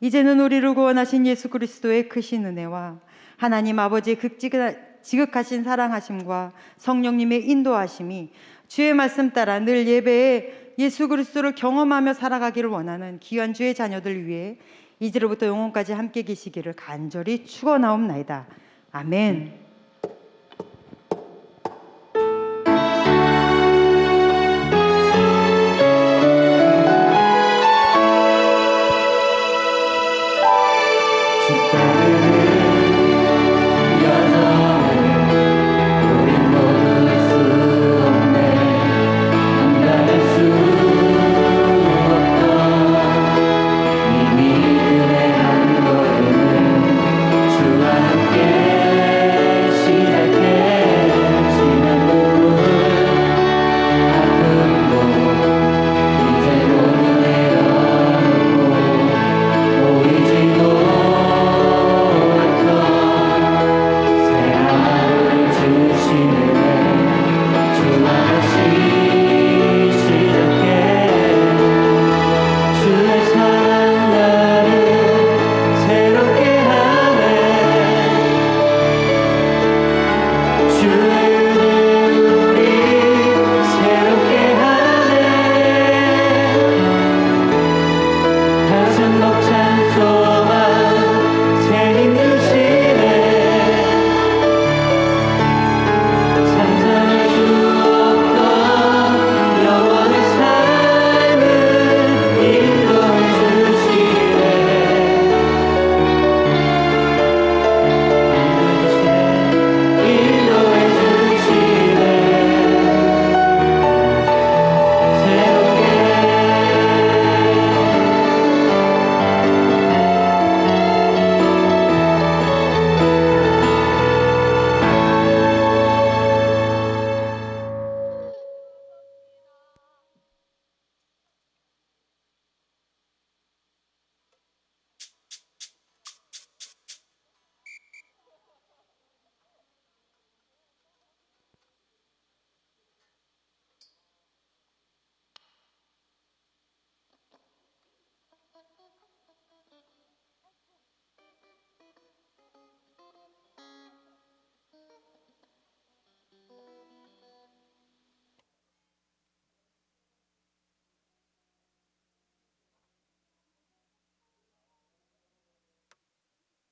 이제는 우리를 구원하신 예수 그리스도의 크신 은혜와 하나님 아버지의 지극하신 사랑하심과 성령님의 인도하심이 주의 말씀 따라 늘 예배에 예수 그리스도를 경험하며 살아가기를 원하는 귀한 주의 자녀들 위해 이제로부터 영원까지 함께 계시기를 간절히 축원하옵나이다. 아멘.